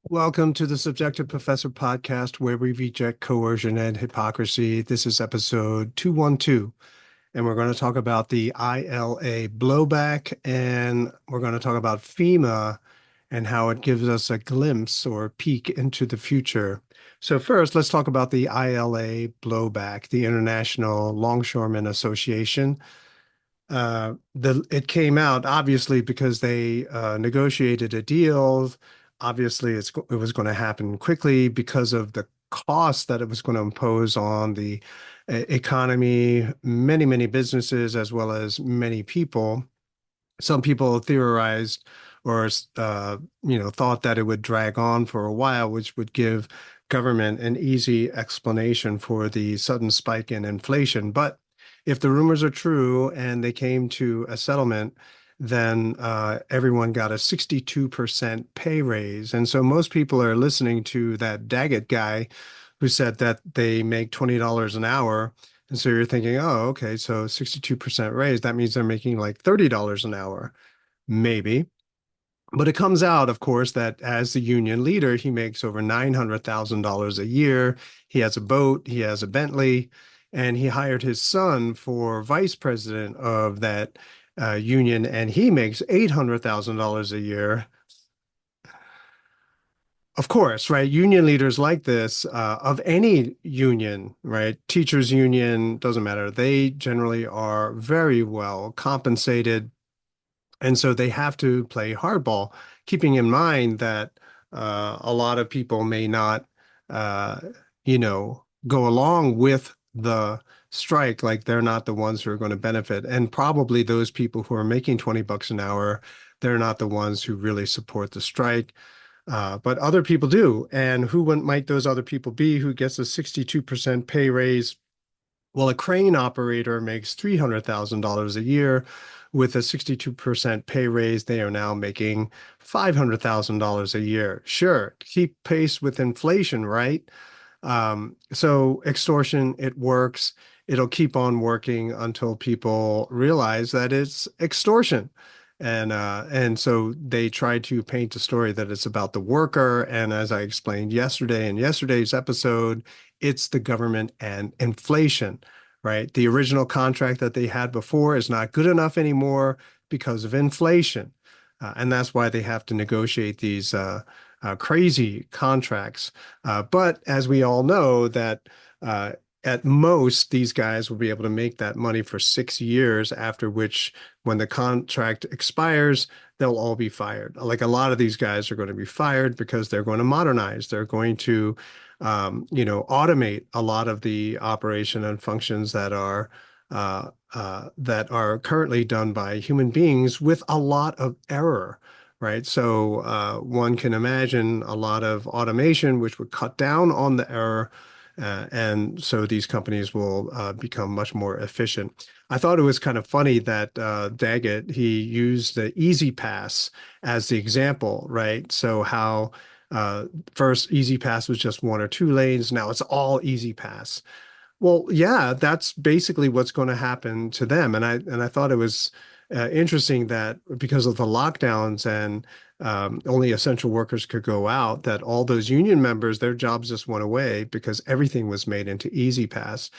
Welcome to the Subjective Professor podcast, where we reject coercion and hypocrisy. This is episode 212, and we're going to talk about the ILA blowback, and we're going to talk about FEMA and how it gives us a glimpse or peek into the future. So first, let's talk about the ILA blowback, the International Longshoremen Association. It came out obviously because they negotiated a deal. Obviously, it was going to happen quickly because of the cost that it was going to impose on the economy, many businesses, as well as many people. Some people theorized or thought that it would drag on for a while, which would give government an easy explanation for the sudden spike in inflation. But if the rumors are true and they came to a settlement, then everyone got a 62% pay raise. And so most people are listening to that Daggett guy who said that they make $20 an hour. And so you're thinking, oh, okay, so 62% raise, that means they're making like $30 an hour, maybe. But it comes out, of course, that as the union leader, he makes over $900,000 a year. He has a boat, he has a Bentley, and he hired his son for vice president of that union, and he makes $800,000 a year. Of course, right? Union leaders like this, of any union, right? Teachers union, doesn't matter. They generally are very well compensated. And so they have to play hardball, keeping in mind that a lot of people may not, uh, go along with the strike. Like they're not the ones who are going to benefit. And probably those people who are making 20 bucks an hour, they're not the ones who really support the strike. But other people do. And might those other people be who gets a 62% pay raise? Well, a crane operator makes $300,000 a year. With a 62% pay raise, they are now making $500,000 a year. Sure, keep pace with inflation, right? So extortion, it works. It'll keep on working until people realize that it's extortion. And so they try to paint a story that it's about the worker. And as I explained yesterday in yesterday's episode, it's the government and inflation, right? The original contract that they had before is not good enough anymore because of inflation. And that's why they have to negotiate these crazy contracts. But as we all know, that at most, these guys will be able to make that money for 6 years, after which, when the contract expires, they'll all be fired. Like a lot of these guys are going to be fired because they're going to modernize. They're going to, automate a lot of the operation and functions that are currently done by human beings with a lot of error, right? So one can imagine a lot of automation, which would cut down on the error. And so these companies will become much more efficient. I thought it was kind of funny that Daggett, he used the Easy Pass as the example, right? So how first Easy Pass was just one or two lanes, now it's all Easy Pass. Well, yeah, that's basically what's going to happen to them. And I thought it was interesting that because of the lockdowns and only essential workers could go out, that all those union members, their jobs just went away because everything was made into Easy Pass.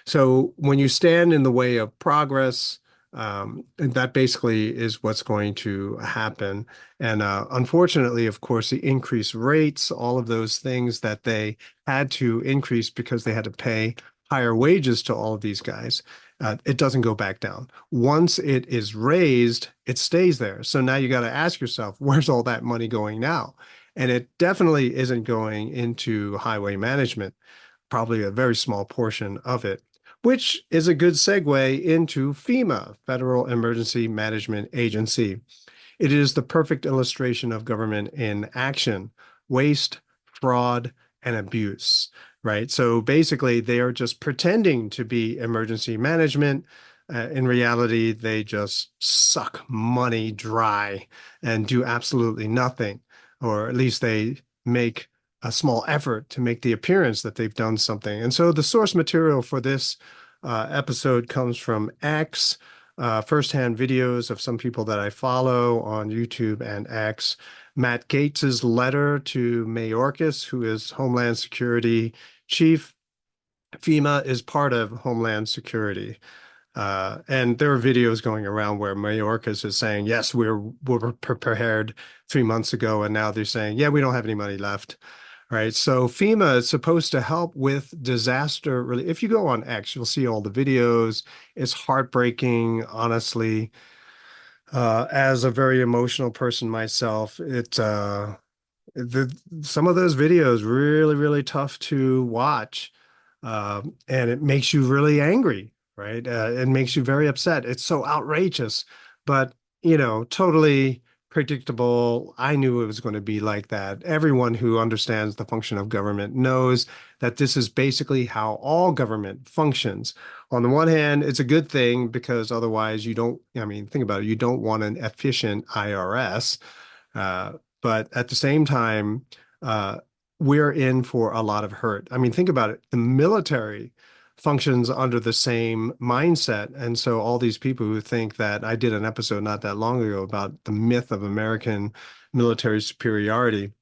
So when you stand in the way of progress, that basically is what's going to happen. And unfortunately, of course, the increased rates, all of those things that they had to increase because they had to pay higher wages to all of these guys, it doesn't go back down. Once it is raised, it stays there. So now you got to ask yourself, where's all that money going now? And it definitely isn't going into highway management, probably a very small portion of it, which is a good segue into FEMA, Federal Emergency Management Agency. It is the perfect illustration of government in action: waste, fraud, and abuse, right? So basically, they are just pretending to be emergency management. In reality, they just suck money dry and do absolutely nothing, or at least they make a small effort to make the appearance that they've done something. And so the source material for this episode comes from X. firsthand videos of some people that I follow on YouTube and X. Matt Gates's letter to Mayorkas, who is Homeland Security chief. FEMA is part of Homeland Security. And there are videos going around where Mayorkas is saying, yes, we're prepared 3 months ago, and now they're saying, yeah, we don't have any money left. Right. So FEMA is supposed to help with disaster relief. If you go on X, you'll see all the videos. It's heartbreaking, honestly. As a very emotional person myself, some of those videos really, really tough to watch. And it makes you really angry, right? It makes you very upset. It's so outrageous, but totally predictable. I knew it was going to be like that. Everyone who understands the function of government knows that this is basically how all government functions. On the one hand, it's a good thing because otherwise you don't, I mean, think about it, you don't want an efficient IRS. Uh, but at the same time, uh, we're in for a lot of hurt. I mean, think about it. The military functions under the same mindset. And so all these people who think that I did an episode not that long ago about the myth of American military superiority,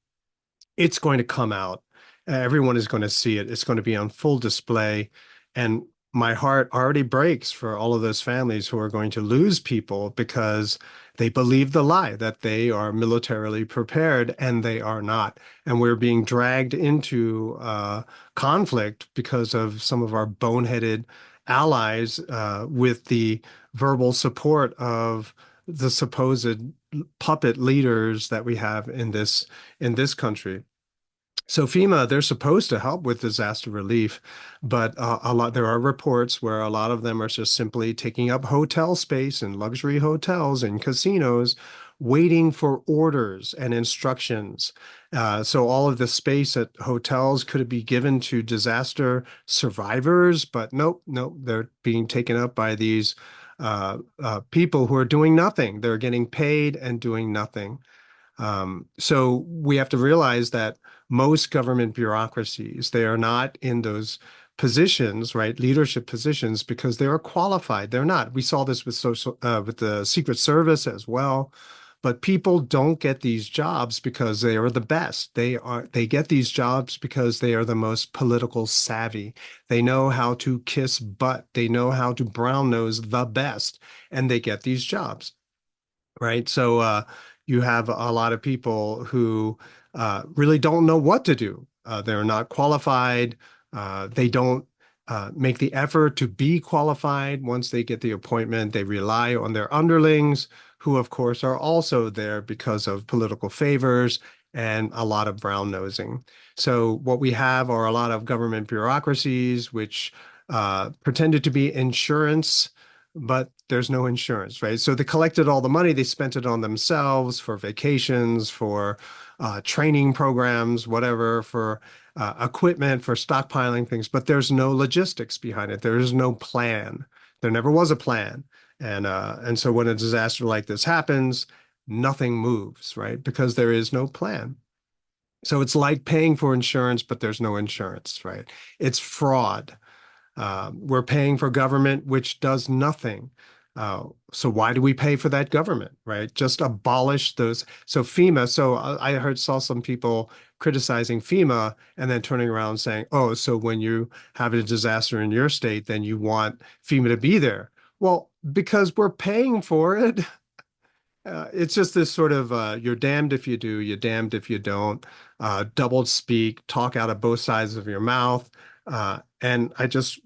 it's going to come out. Everyone is going to see it. It's going to be on full display. And my heart already breaks for all of those families who are going to lose people because they believe the lie that they are militarily prepared and they are not. And we're being dragged into conflict because of some of our boneheaded allies with the verbal support of the supposed puppet leaders that we have in this country. So FEMA, they're supposed to help with disaster relief, but there are reports where a lot of them are just simply taking up hotel space in luxury hotels and casinos, waiting for orders and instructions. So all of the space at hotels could be given to disaster survivors, but nope, nope, they're being taken up by these people who are doing nothing. They're getting paid and doing nothing. So we have to realize that most government bureaucracies, they are not in those positions, right? Leadership positions because they are qualified. They're not. We saw this with the Secret Service as well. But people don't get these jobs because they are the best. They get these jobs because they are the most political savvy. They know how to kiss butt. They know how to brown nose the best, and they get these jobs, right? So you have a lot of people who really don't know what to do. They're not qualified. They don't make the effort to be qualified. Once they get the appointment, they rely on their underlings, who, of course, are also there because of political favors and a lot of brown nosing. So what we have are a lot of government bureaucracies which pretended to be insurance, but there's no insurance, right? So they collected all the money, they spent it on themselves for vacations, for training programs, whatever, for equipment, for stockpiling things, but there's no logistics behind it. There is no plan. There never was a plan. And so when a disaster like this happens, nothing moves, right? Because there is no plan. So it's like paying for insurance, but there's no insurance, right? It's fraud. We're paying for government which does nothing. So why do we pay for that government, right? Just abolish those. So FEMA, I saw some people criticizing FEMA and then turning around saying, oh, so when you have a disaster in your state, then you want FEMA to be there. Well, because we're paying for it. It's just this sort of you're damned if you do, you're damned if you don't, double speak, talk out of both sides of your mouth. And I just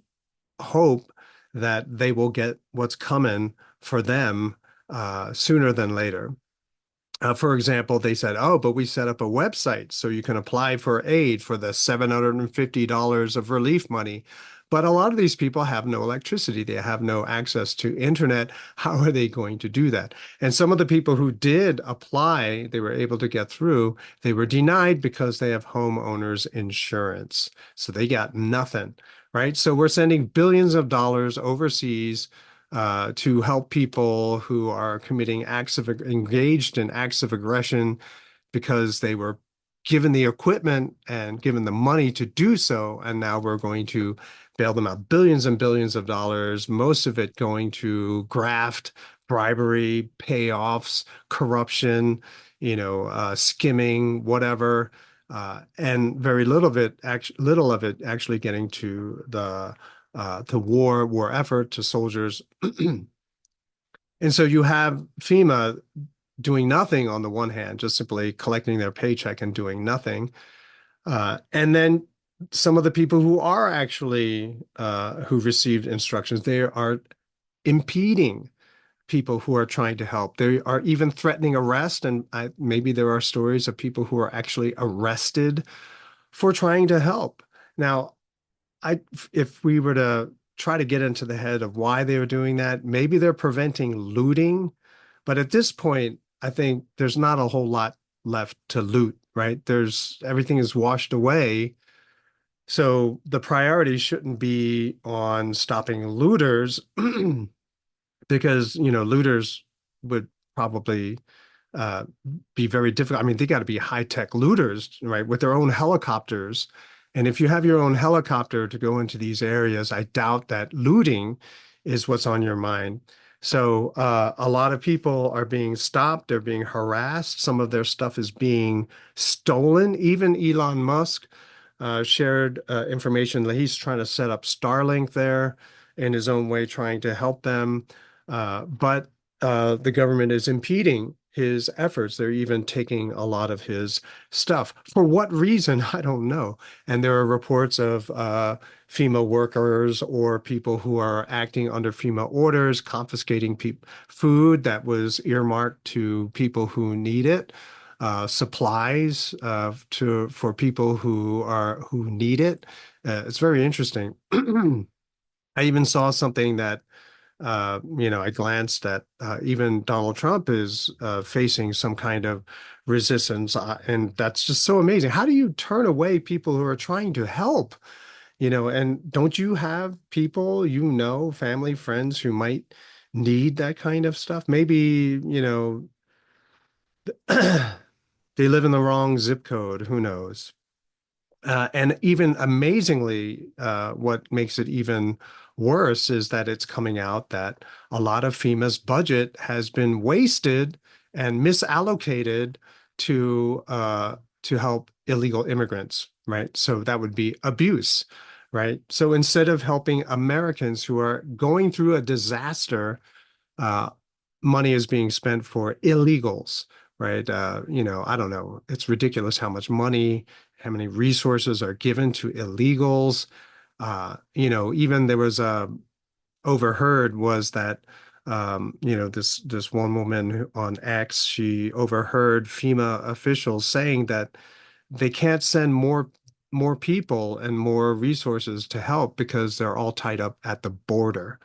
hope that they will get what's coming for them sooner than later. For example, they said, oh, but we set up a website so you can apply for aid for the $750 of relief money. But a lot of these people have no electricity. They have no access to internet. How are they going to do that? And some of the people who did apply, they were able to get through. They were denied because they have homeowners insurance. So they got nothing, right? So we're sending billions of dollars overseas to help people who are engaged in acts of aggression because they were given the equipment and given the money to do so. And now we're going to bailed them out, billions and billions of dollars, most of it going to graft, bribery, payoffs, corruption, skimming, whatever, and very little of it actually getting to the war effort, to soldiers. And so you have FEMA doing nothing on the one hand, just simply collecting their paycheck and doing nothing. And then some of the people who are actually who received instructions, they are impeding people who are trying to help. They are even threatening arrest, and maybe there are stories of people who are actually arrested for trying to help. Now, if we were to try to get into the head of why they were doing that, maybe they're preventing looting, but at this point, I think there's not a whole lot left to loot, right? There's everything is washed away. So the priority shouldn't be on stopping looters because, looters would probably uh, be very difficult. I mean, they got to be high-tech looters, right, with their own helicopters. And if you have your own helicopter to go into these areas, I doubt that looting is what's on your mind. So a lot of people are being stopped, they're being harassed, some of their stuff is being stolen. Even Elon Musk shared information that he's trying to set up Starlink there in his own way, trying to help them. But the government is impeding his efforts. They're even taking a lot of his stuff. For what reason? I don't know. And there are reports of FEMA workers or people who are acting under FEMA orders, confiscating food that was earmarked to people who need it, supplies for people who need it. It's very interesting. I even saw something that I glanced at even Donald Trump is facing some kind of resistance, and that's just so amazing. How do you turn away people who are trying to help? And don't you have people, family, friends who might need that kind of stuff? Maybe, they live in the wrong zip code. Who knows? And even amazingly, what makes it even worse is that it's coming out that a lot of FEMA's budget has been wasted and misallocated to help illegal immigrants, right? So that would be abuse, right? So instead of helping Americans who are going through a disaster, uh, money is being spent for illegals, right? I don't know. It's ridiculous how much money, how many resources are given to illegals. Even there was overheard was that this one woman on X, she overheard FEMA officials saying that they can't send more people and more resources to help because they're all tied up at the border.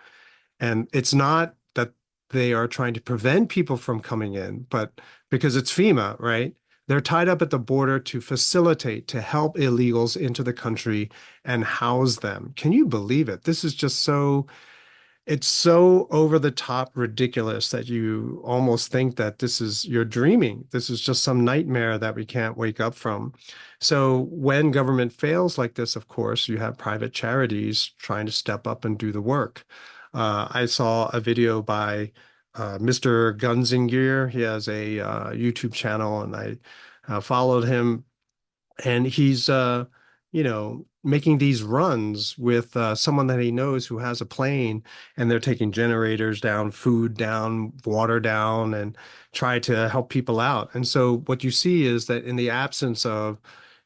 And it's not that they are trying to prevent people from coming in, but because it's FEMA, right? They're tied up at the border to facilitate, to help illegals into the country and house them. Can you believe it? This is just it's so over the top ridiculous that you almost think that you're dreaming. This is just some nightmare that we can't wake up from. So when government fails like this, of course, you have private charities trying to step up and do the work. I saw a video by Mr. Guns and Gear. He has a YouTube channel, and I followed him, and he's making these runs with someone that he knows who has a plane, and they're taking generators down, food down, water down, and try to help people out. And so what you see is that in the absence of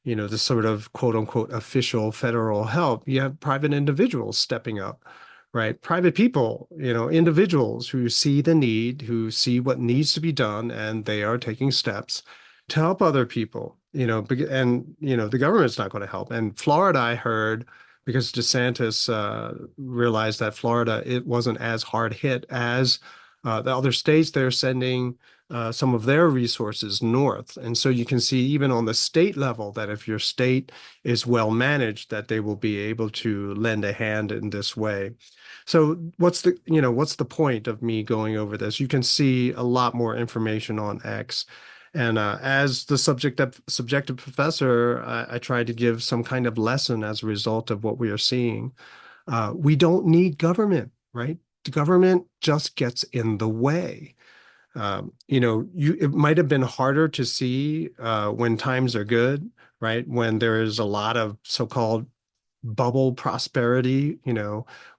this sort of quote unquote official federal help, you have private individuals stepping up, right? Private people, individuals who see the need, who see what needs to be done, and they are taking steps to help other people, and the government's not going to help. And Florida, I heard, because DeSantis realized that Florida, it wasn't as hard hit as the other states. They're sending some of their resources north. And so you can see even on the state level that if your state is well managed, that they will be able to lend a hand in this way. So what's the point of me going over this? You can see a lot more information on X. And as the subjective professor, I tried to give some kind of lesson as a result of what we are seeing. We don't need government, right? The government just gets in the way. It might have been harder to see when times are good, right? When there is a lot of so-called bubble prosperity,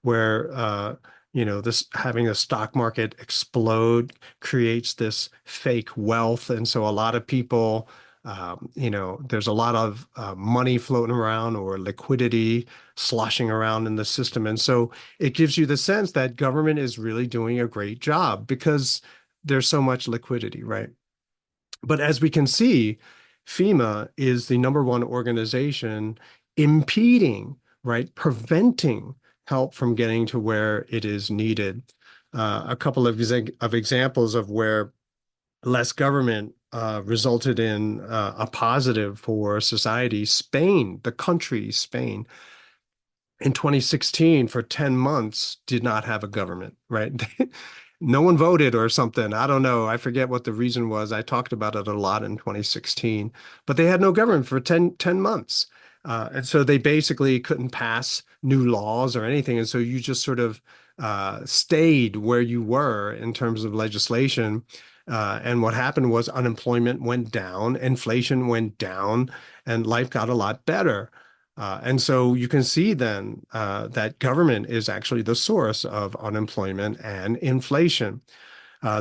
where this having a stock market explode creates this fake wealth. And so a lot of people, there's a lot of money floating around or liquidity sloshing around in the system. And so it gives you the sense that government is really doing a great job because there's so much liquidity, right? But as we can see, FEMA is the number one organization impeding, right, preventing help from getting to where it is needed. A couple of examples of where less government resulted in a positive for society. Spain, the country Spain, in 2016 for 10 months did not have a government, right? No one voted or something. I don't know. I forget what the reason was. I talked about it a lot in 2016, but they had no government for 10 months. And so they basically couldn't pass new laws or anything. And so you just sort of stayed where you were in terms of legislation. And what happened was unemployment went down, inflation went down, and life got a lot better. And so you can see then that government is actually the source of unemployment and inflation.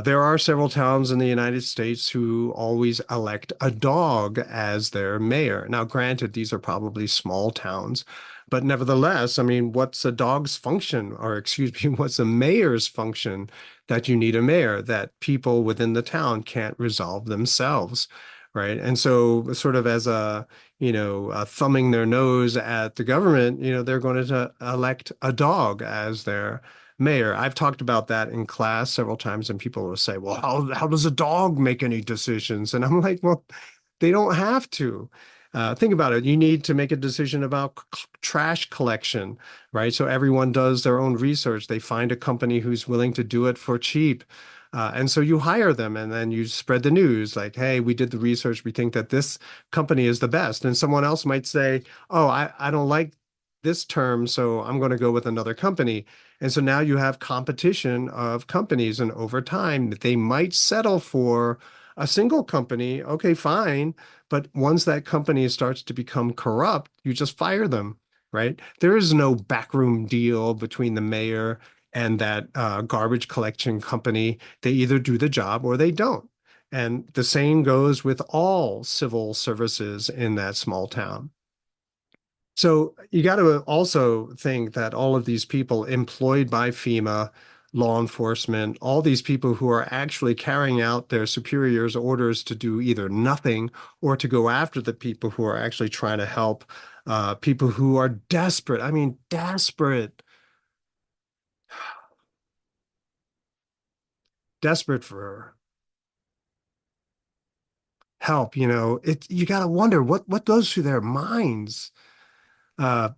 There are several towns in the United States who always elect a dog as their mayor. Now, granted, these are probably small towns, but nevertheless, I mean, what's a dog's function, or excuse me, what's a mayor's function that you need a mayor that people within the town can't resolve themselves, right? And so, sort of as thumbing their nose at the government, they're going to elect a dog as their mayor. I've talked about that in class several times, and people will say, "Well, how does a dog make any decisions?" And I'm like, "Well, they don't have to." Think about it. You need to make a decision about trash collection, right? So everyone does their own research. They find a company who's willing to do it for cheap. And so you hire them and then you spread the news like, hey, we did the research. We think that this company is the best. And someone else might say, oh, I don't like this term, so I'm going to go with another company. And so now you have competition of companies, and over time that they might settle for a single company. Okay, fine. But once that company starts to become corrupt, you just fire them, right? There is no backroom deal between the mayor and that garbage collection company. They either do the job or they don't. And the same goes with all civil services in that small town. So you got to also think that all of these people employed by FEMA, law enforcement, all these people who are actually carrying out their superiors' orders to do either nothing or to go after the people who are actually trying to help, people who are desperate. I mean, desperate, desperate for help. You got to wonder what goes through their minds. Uh,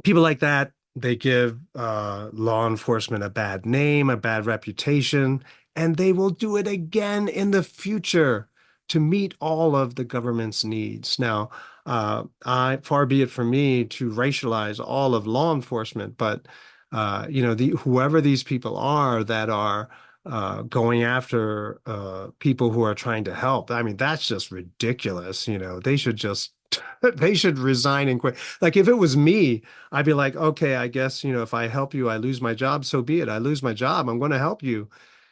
People like that, they give law enforcement a bad name, a bad reputation, and they will do it again in the future to meet all of the government's needs. Now, far be it from me to racialize all of law enforcement, but whoever these people are that are going after people who are trying to help, I mean, that's just ridiculous. They should just they should resign and quit. Like if it was me, I'd be like, okay, I guess, if I help you, I lose my job, so be it. I lose my job. I'm going to help you.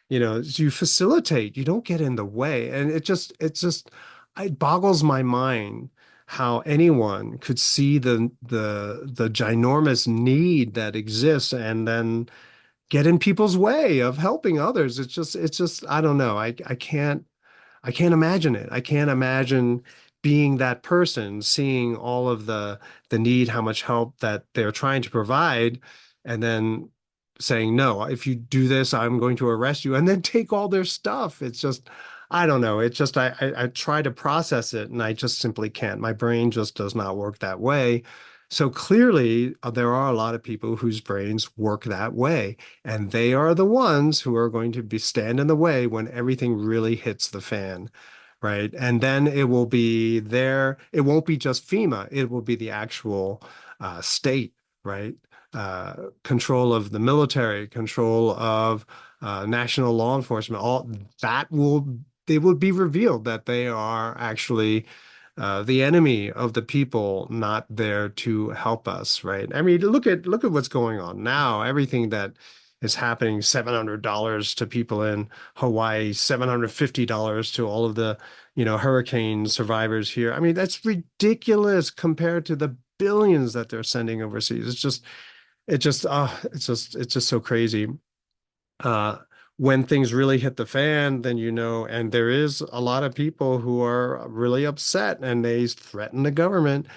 You facilitate, you don't get in the way. And it boggles my mind how anyone could see the ginormous need that exists and then get in people's way of helping others. It's just, I don't know. I can't imagine it. I can't imagine being that person, seeing all of the need, how much help that they're trying to provide, and then saying, no, if you do this, I'm going to arrest you, and then take all their stuff. It's just, I don't know. It's just I try to process it and I just simply can't. My brain just does not work that way. So clearly, there are a lot of people whose brains work that way, and they are the ones who are going to be stand in the way when everything really hits the fan, right? And then it will be there. It won't be just FEMA. It will be the actual state, right? control of the military, control of national law enforcement, all that they will be revealed that they are actually the enemy of the people, not there to help us, right? I mean, look at what's going on now. Everything that is happening, $700 to people in Hawaii, $750 to all of the, hurricane survivors here. I mean, that's ridiculous compared to the billions that they're sending overseas. It's just so crazy. Uh, when things really hit the fan, then and there is a lot of people who are really upset and they threaten the government.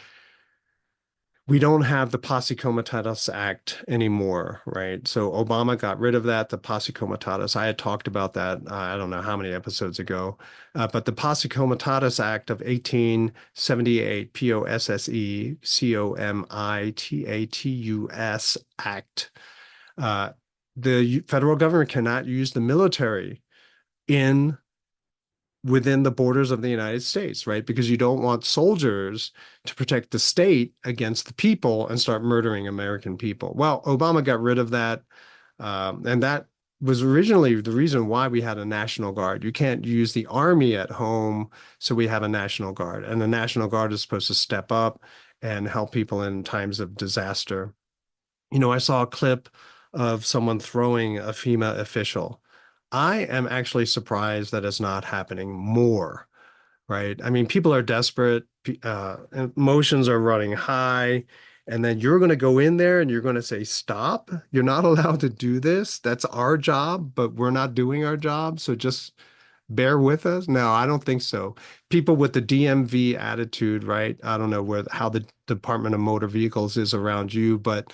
We don't have the Posse Comitatus Act anymore, right? So Obama got rid of that, the Posse Comitatus. I had talked about that, I don't know how many episodes ago, but the Posse Comitatus Act of 1878, Posse Comitatus Act, uh, the federal government cannot use the military in within the borders of the United States, right? Because you don't want soldiers to protect the state against the people and start murdering American people. Well, Obama got rid of that. And that was originally the reason why we had a National Guard. You can't use the army at home, so we have a National Guard. And the National Guard is supposed to step up and help people in times of disaster. I saw a clip of someone throwing a FEMA official. I am actually surprised that it's not happening more, right? I mean, people are desperate, emotions are running high, and then you're going to go in there and you're going to say, stop. You're not allowed to do this. That's our job, but we're not doing our job. So just bear with us? No, I don't think so. People with the DMV attitude, right? I don't know how the Department of Motor Vehicles is around you, but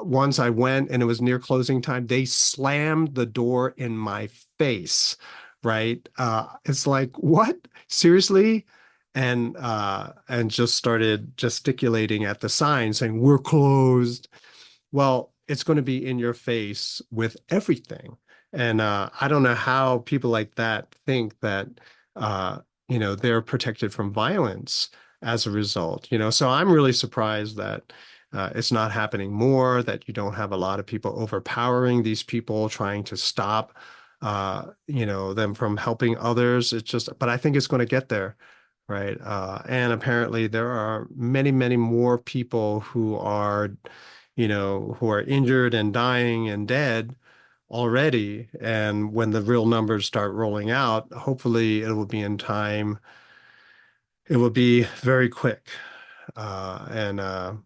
once I went and it was near closing time, they slammed the door in my face, right? It's like, what? Seriously? And just started gesticulating at the sign saying, we're closed. Well, it's going to be in your face with everything. And I don't know how people like that think that uh, they're protected from violence as a result. So I'm really surprised that it's not happening more, that you don't have a lot of people overpowering these people, trying to stop them from helping others. But I think it's going to get there, right? And apparently there are many, many more people who are injured and dying and dead already. And when the real numbers start rolling out, hopefully it will be in time. It will be very quick.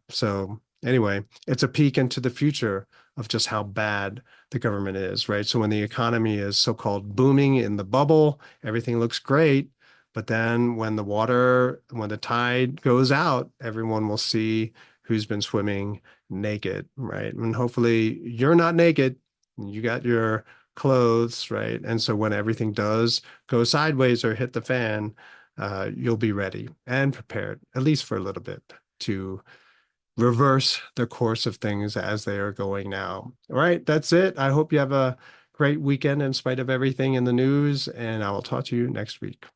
So anyway, it's a peek into the future of just how bad the government is, right? So when the economy is so-called booming in the bubble, everything looks great. But then when the tide goes out, everyone will see who's been swimming naked, right? And hopefully you're not naked. You got your clothes, right? And so when everything does go sideways or hit the fan, you'll be ready and prepared, at least for a little bit, to reverse the course of things as they are going now. All right, that's it. I hope you have a great weekend in spite of everything in the news, and I will talk to you next week.